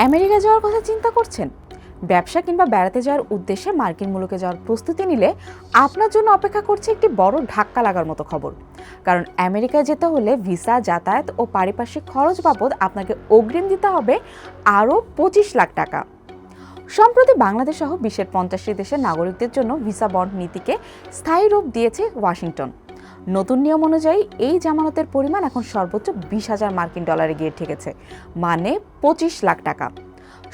America যাওয়ার কথা চিন্তা করছেন? ব্যবসা কিংবা বেড়াতে যাওয়ার উদ্দেশ্যে মার্কিন মুলুকে যাওয়ার প্রস্তুতি নিলে আপনার জন্য অপেক্ষা করছে একটি বড় ধাক্কা লাগার মতো খবর। কারণ আমেরিকায় যেতে হলে ভিসা, যাতায়াত ও পারিপার্শ্বিক খরচ বাবদ আপনাকে অগ্রিম দিতে হবে আরও 25 লাখ টাকা। সম্প্রতি বাংলাদেশ সহ বিশ্বের 50টি দেশের নাগরিকদের জন্য ভিসা বন্ড নীতিকে স্থায়ী রূপ দিয়েছে ওয়াশিংটন। নতুন নিয়ম অনুযায়ী এই জামানতের পরিমাণ এখন সর্বোচ্চ 20,000 মার্কিন ডলারে গিয়ে ঠেকেছে, মানে 25 লাখ টাকা।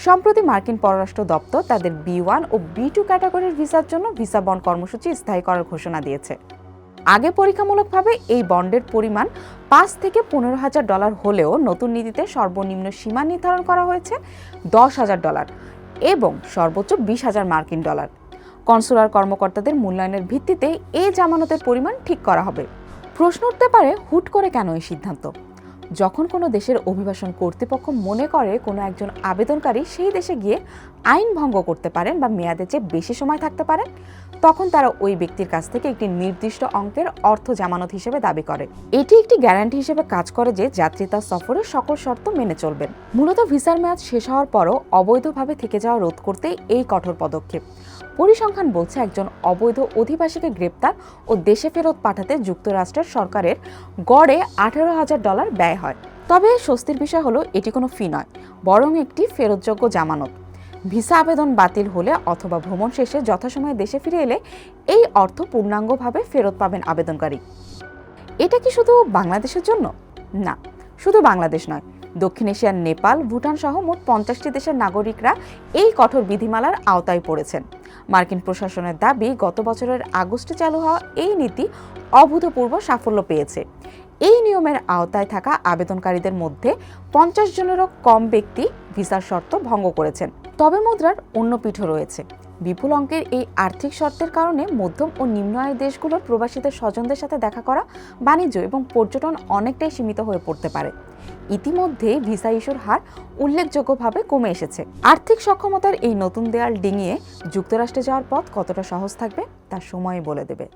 সম্প্রতি মার্কিন পররাষ্ট্র দপ্তর তাদের B1 ও B2 ক্যাটাগরির ভিসার জন্য ভিসা বন্ড কর্মসূচি স্থায়ী করার ঘোষণা দিয়েছে। আগে পরীক্ষামূলকভাবে এই বন্ডের পরিমাণ 5 থেকে 15,000 ডলার হলেও নতুন নীতিতে সর্বনিম্ন সীমা নির্ধারণ করা হয়েছে 10,000 ডলার এবং সর্বোচ্চ 20,000 মার্কিন ডলার। কনসুলার কর্মকর্তাদের মূল্যায়নের ভিত্তিতে এই জামানতের পরিমাণ ঠিক করা হবে। প্রশ্ন উঠতে পারে, হুট করে কেন এই সিদ্ধান্ত? যখন কোনো দেশের অভিবাসন কর্তৃপক্ষ মনে করে কোনো একজন আবেদনকারী সেই দেশে গিয়ে আইন ভঙ্গ করতে পারেন বা মেয়াদের চেয়ে বেশি সময় থাকতে পারেন, তখন তারা ওই ব্যক্তির কাছ থেকে একটি নির্দিষ্ট অঙ্কের অর্থ জামানত হিসেবে দাবি করে। এটি একটি গ্যারান্টি হিসেবে কাজ করে যে যাত্রী তার সফরের সকল শর্ত মেনে চলবেন। মূলত ভিসার মেয়াদ শেষ হওয়ার পরও অবৈধভাবে থেকে যাওয়া রোধ করতে এই কঠোর পদক্ষেপ। পরিসংখ্যান বলছে একজন অবৈধ অধিবাসীকে গ্রেপ্তার ও দেশে ফেরত পাঠাতে যুক্তরাষ্ট্রের সরকারের গড়ে 18,000 ডলার ব্যয় হয়। তবে স্বস্তির বিষয় হলো এটি কোনো ফি নয়, বরং একটি ফেরতযোগ্য জামানত। ভিসা আবেদন বাতিল হলে অথবা ভ্রমণ শেষে যথাসময়ে দেশে ফিরে এলে এই অর্থ পূর্ণাঙ্গভাবে ফেরত পাবেন আবেদনকারী। এটা কি শুধু বাংলাদেশের জন্য? না, শুধু বাংলাদেশ নয়, দক্ষিণ এশিয়ার নেপাল, ভুটান সহ মোট 50টি দেশের নাগরিকরা এই কঠোর বিধিমালার আওতায় পড়েছেন। মার্কিন প্রশাসনের দাবি, গত বছরের আগস্টে চালু হওয়া এই নীতি অভূতপূর্ব সাফল্য পেয়েছে। এই নিয়মের আওতায় থাকা আবেদনকারীদের মধ্যে 50 জনেরও কম ব্যক্তি ভিসার শর্ত ভঙ্গ করেছেন। তবে মুদ্রার অন্য পিঠও রয়েছে। বিপুল অঙ্কের এই আর্থিক শর্তের কারণে মধ্যম ও নিম্ন আয়ের দেশগুলোর প্রবাসীদের স্বজনদের সাথে দেখা করা, বাণিজ্য এবং পর্যটন অনেকটাই সীমিত হয়ে পড়তে পারে। ইতিমধ্যে ভিসা ইস্যুর হার উল্লেখযোগ্যভাবে কমে এসেছে। আর্থিক সক্ষমতার এই নতুন দেয়াল ডিঙিয়ে যুক্তরাষ্ট্রে যাওয়ার পথ কতটা সহজ থাকবে তা সময়ই বলে দেবে।